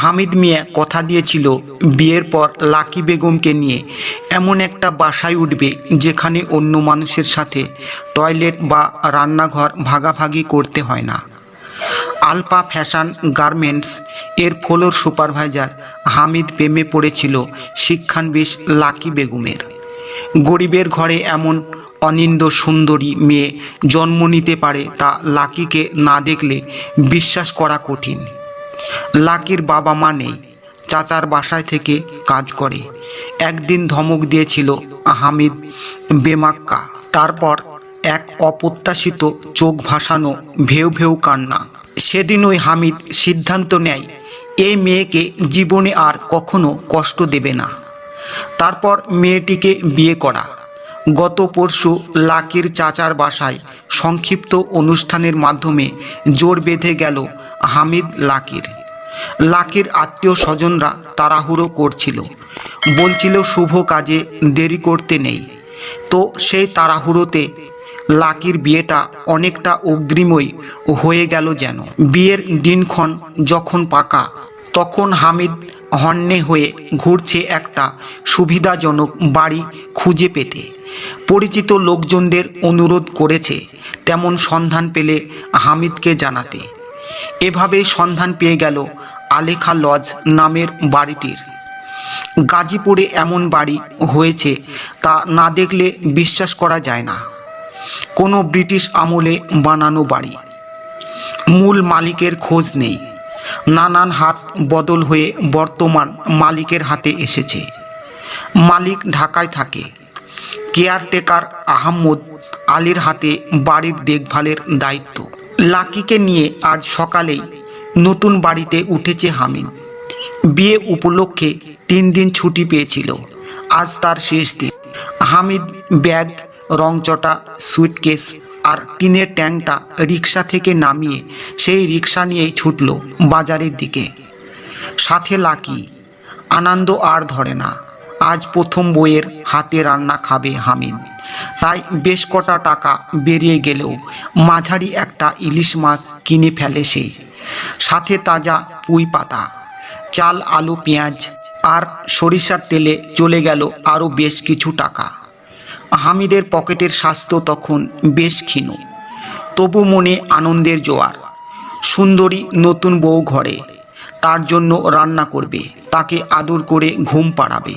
হামিদ মিয়া কথা দিয়েছিল বিয়ের পর লাকি বেগমকে নিয়ে এমন একটা বাসায় উঠবে যেখানে অন্য মানুষের সাথে টয়লেট বা রান্নাঘর ভাগাভাগি করতে হয় না। আলপা ফ্যাশন গার্মেন্টস এর ফ্লোর সুপারভাইজার হামিদ প্রেমে পড়েছিল শিক্ষানবিশ লাকি বেগমের। গরিবের ঘরে এমন অনিন্দ সুন্দরী মেয়ে জন্ম নিতে পারে তা লাকিকে না দেখলে বিশ্বাস করা কঠিন। লাকির বাবা মা নেই, চাচার বাসায় থেকে কাজ করে। একদিন ধমক দিয়েছিল হামিদ বেমাক্কা। তারপর এক অপ্রত্যাশিত চোখ ভাসানো ভেউ ভেউ কান্না। সেদিনই হামিদ সিদ্ধান্ত নেয় এই মেয়েকে জীবনে আর কখনো কষ্ট দেবে না। তারপর মেয়েটিকে বিয়ে করা। গত পরশু লাকির চাচার বাসায় সংক্ষিপ্ত অনুষ্ঠানের মাধ্যমে জোর বেঁধে গেল হামিদ লাকির। লাকির আত্মীয় স্বজনরা তাড়াহুড়ো করছিল, বলছিল শুভ কাজে দেরি করতে নেই। তো সেই তাড়াহুড়োতে লাকির বিয়েটা অনেকটা অগ্রিমই হয়ে গেল যেন। বিয়ের দিনক্ষণ যখন পাকা, তখন হামিদ হন্যে হয়ে ঘুরছে একটা সুবিধাজনক বাড়ি খুঁজে পেতে। পরিচিত লোকজনদের অনুরোধ করেছে তেমন সন্ধান পেলে হামিদকে জানাতে। এভাবেই সন্ধান পেয়ে গেল আলেখা লজ নামের বাড়িটির। গাজীপুরে এমন বাড়ি হয়েছে তা না দেখলে বিশ্বাস করা যায় না। কোনো ব্রিটিশ আমলে বানানো বাড়ি। মূল মালিকের খোঁজ নেই, নানান হাত বদল হয়ে বর্তমান মালিকের হাতে এসেছে। মালিক ঢাকায় থাকে। কেয়ারটেকার আহমদ আলীর হাতে বাড়ির দেখভালের দায়িত্ব। লাকিকে নিয়ে আজ সকালেই নতুন বাড়িতে উঠেছে হামিদ। বিয়ে উপলক্ষে 3 দিন ছুটি পেয়েছিল, আজ তার শেষ দিন। হামিদ ব্যাগ, রংচটা সুটকেস আর টিনের ট্যাঙ্কটা রিক্সা থেকে নামিয়ে সেই রিক্সা নিয়েই ছুটল বাজারের দিকে। সাথে লাকি। আনন্দ আর ধরে না। আজ প্রথম বউয়ের হাতে রান্না খাবে হামিদ। তাই বেশ কটা টাকা বেরিয়ে গেলেও মাঝারি একটা ইলিশ মাছ কিনে ফেলে সে। সাথে তাজা পুঁই পাতা, চাল, আলু, পেঁয়াজ আর সরিষার তেলে চলে গেল আরও বেশ কিছু টাকা। হামিদের পকেটের স্বাস্থ্য তখন বেশ ক্ষীণ, তবু মনে আনন্দের জোয়ার। সুন্দরী নতুন বউ ঘরে, তার জন্য রান্না করবে, তাকে আদর করে ঘুম পাড়াবে।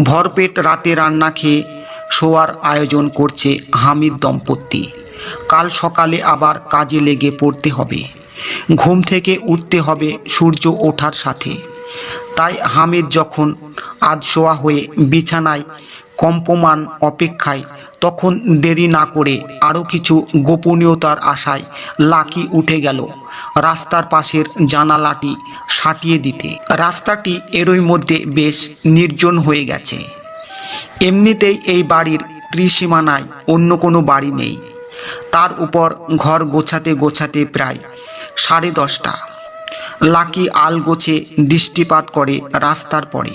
ভরপেট রাতে রান্না খেয়ে শোয়ার আয়োজন করছে হামিদ দম্পতি। কাল সকালে আবার কাজে লেগে পড়তে হবে। ঘুম থেকে উঠতে হবে সূর্য ওঠার সাথে। তাই হামিদ যখন আধশোয়া হয়ে বিছানায় কম্পমান অপেক্ষায়, তখন দেরি না করে আরও কিছু গোপনীয়তার আশায় লাকি উঠে গেল রাস্তার পাশের জানালাটি সাটিয়ে দিতে। রাস্তাটি এরই মধ্যে বেশ নির্জন হয়ে গেছে। এমনিতেই এই বাড়ির ত্রিসীমানায় অন্য কোনো বাড়ি নেই। তার উপর ঘর গোছাতে গোছাতে প্রায় 10:30। লাকি আলগোছে দৃষ্টিপাত করে রাস্তার পরে।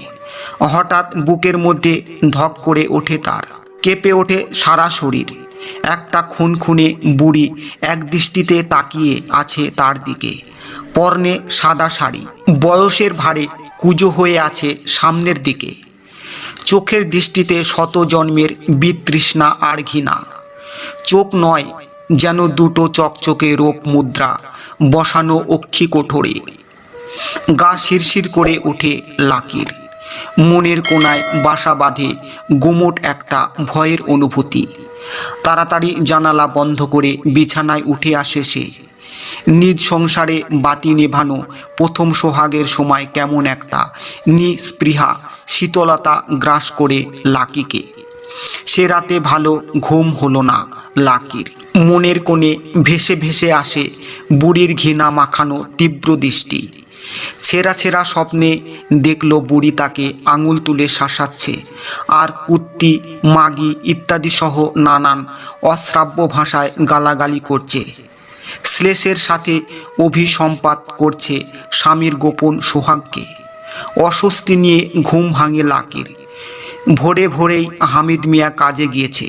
হঠাৎ বুকের মধ্যে ধক করে ওঠে তার, কেঁপে ওঠে সারা শরীর। একটা খুনখুনে বুড়ি এক দৃষ্টিতে তাকিয়ে আছে তার দিকে। পরনে সাদা শাড়ি, বয়সের ভারে কুঁজো হয়ে আছে সামনের দিকে। চোখের দৃষ্টিতে শত জন্মের বিতৃষ্ণা আর ঘৃণা। চোখ নয়, যেন দুটো চকচকে রূপ মুদ্রা বসানো অক্ষি কোঠরে। গা শিরশির করে ওঠে লাকির। মনের কোণায় বাসা বাঁধে গুমোট একটা ভয়ের অনুভূতি। তাড়াতাড়ি জানালা বন্ধ করে বিছানায় উঠে আসে সে। নিজ সংসারে বাতি নেভানো প্রথম সোহাগের সময় কেমন একটা নিস্পৃহা শীতলতা গ্রাস করে লাকিকে। সে রাতে ভালো ঘুম হলো না লাকির। মনের কোণে ভেসে ভেসে আসে বুড়ির ঘৃণা মাখানো তীব্র দৃষ্টি। ছেঁড়া ছেঁড়া স্বপ্নে দেখল বুড়ি তাকে আঙুল তুলে শাসাচ্ছে আর কুত্তি, মাগি ইত্যাদি সহ নানান অশ্রাব্য ভাষায় গালাগালি করছে। শ্লেষের সাথে অভিসম্পাত করছে স্বামীর গোপন সোহাগকে। অস্বস্তি নিয়ে ঘুম ভাঙে লাকির। ভোরে ভোরেই হামিদ মিয়া কাজে গিয়েছে।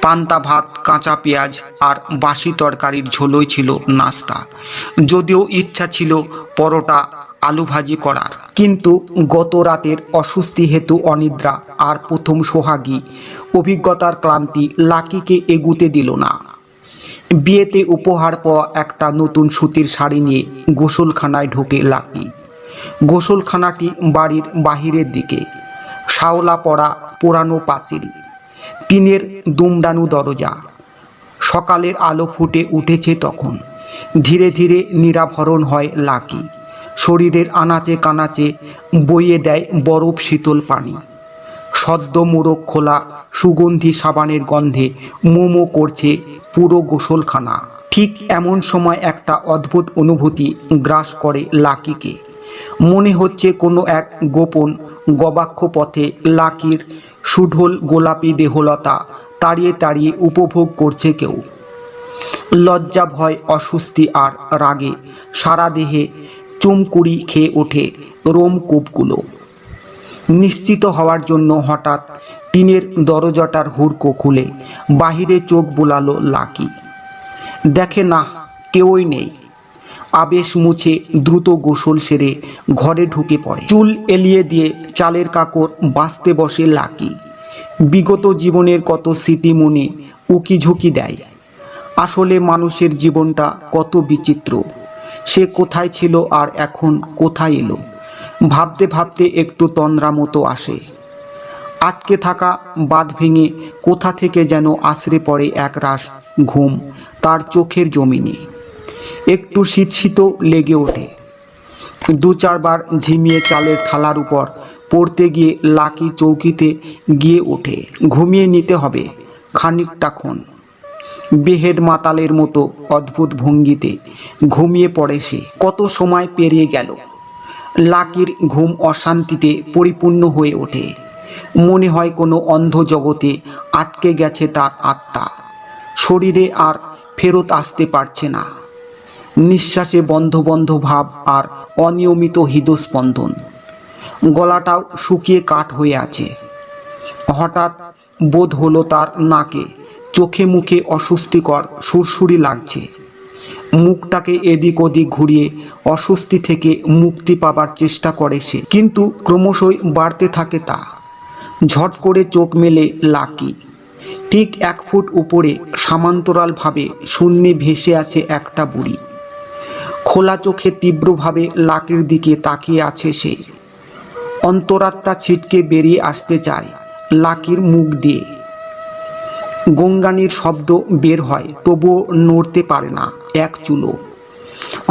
পান্তা ভাত, কাঁচা পেঁয়াজ আর বাসি তরকারির ঝোলই ছিল নাস্তা। যদিও ইচ্ছা ছিল পরোটা আলু ভাজি করার। কিন্তু গত রাতের অস্বস্তি হেতু অনিদ্রা আর প্রথম সোহাগী অভিজ্ঞতার ক্লান্তি লাকিকে এগুতে দিল না। বিয়েতে উপহার পাওয়া একটা নতুন সুতির শাড়ি নিয়ে গোসলখানায় ঢোকে লাকি। গোসলখানাটি বাড়ির বাহিরের দিকে, শাওলা পড়া পোড়ানো পাঁচিল, টিনের দুমড়ানো দরজা। সকালের আলো ফুটে উঠেছে তখন। ধীরে ধীরে নিরাভরণ হয় লাকি। শরীরের আনাচে কানাচে বইয়ে দেয় বরফ শীতল পানি। সদ্য মোড়ক খোলা সুগন্ধি সাবানের গন্ধে মোমো করছে পুরো গোসলখানা। ঠিক এমন সময় একটা অদ্ভুত অনুভূতি গ্রাস করে লাকিকে। মনে হচ্ছে কোনো এক গোপন গবাক্ষ পথে লাকির সুঢল গোলাপি দেহলতা তাড়িয়ে তাড়িয়ে উপভোগ করছে কেউ। লজ্জা, ভয়, অস্বস্তি আর রাগে সারা দেহে চুমকুড়ি খেয়ে ওঠে রোমকূপগুলো। নিশ্চিত হওয়ার জন্য হঠাৎ টিনের দরজাটার হুড়কো খুলে বাহিরে চোখ বোলালো লাকি। দেখে না, কেউই নেই। আবেশ মুছে দ্রুত গোসল সেরে ঘরে ঢুকে পড়ে। চুল এলিয়ে দিয়ে চালের কাকড় বাঁচতে বসে লাকি। বিগত জীবনের কত স্মৃতি মনে উকি ঝুঁকি দেয়। আসলে মানুষের জীবনটা কত বিচিত্র। সে কোথায় ছিল আর এখন কোথায় এলো, ভাবতে ভাবতে একটু তন্দ্রা মতো আসে। আটকে থাকা বাঁধ ভেঙে কোথা থেকে যেন আছড়ে পড়ে একরাশ ঘুম তার চোখের জমিনে। একটু শীত লেগে ওঠে। দু চারবার ঝিমিয়ে চালের থালার উপর পড়তে গিয়ে লাকি চৌকিতে গিয়ে ওঠে। ঘুমিয়ে নিতে হবে খানিকটাক্ষণ। বেহেড মাতালের মতো অদ্ভুত ভঙ্গিতে ঘুমিয়ে পড়ে সে। কত সময় পেরিয়ে গেল। লাকির ঘুম অশান্তিতে পরিপূর্ণ হয়ে ওঠে। মনে হয় কোনো অন্ধ জগতে আটকে গেছে তার আত্মা। শরীরে আর ফেরত আসতে পারছে না। নিঃশ্বাসে বন্ধ বন্ধ ভাব আর অনিয়মিত হৃদস্পন্দন। গলাটাও শুকিয়ে কাঠ হয়ে আছে। হঠাৎ বোধ হলো তার নাকে চোখে মুখে অস্বস্তিকর সুরসুরি লাগছে। মুখটাকে এদিক ওদিক ঘুরিয়ে অস্বস্তি থেকে মুক্তি পাবার চেষ্টা করে সে, কিন্তু ক্রমশই বাড়তে থাকে তা। ঝট করে চোখ মেলে লাকি। ঠিক 1 ফুট উপরে সমান্তরালভাবে শূন্যে ভেসে আছে একটা বুড়ি। খোলা চোখে তীব্রভাবে লাকির দিকে তাকিয়ে আছে সে। অন্তরাত্মা ছিটকে বেরিয়ে আসতে চায় লাকির মুখ দিয়ে। গঙ্গানির শব্দ বের হয়, তবুও নড়তে পারে না এক চুলো।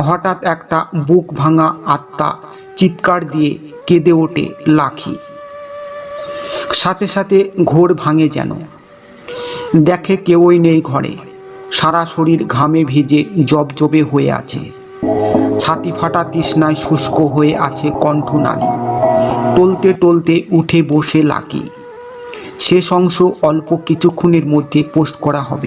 হঠাৎ একটা বুক ভাঙা আত্মা চিৎকার দিয়ে কেঁদে ওঠে লাকি। সাথে সাথে ঘোর ভাঙে যেন। দেখে কেউই নেই ঘরে। সারা শরীর ঘামে ভিজে জবজবে হয়ে আছে। ছাতি ফাটা তৃষ্ণায় শুষ্ক হয়ে আছে কণ্ঠনালী। টলতে টলতে উঠে বসে লাকি। শেষ অংশ অল্প কিছুক্ষণের মধ্যে পোস্ট করা হবে।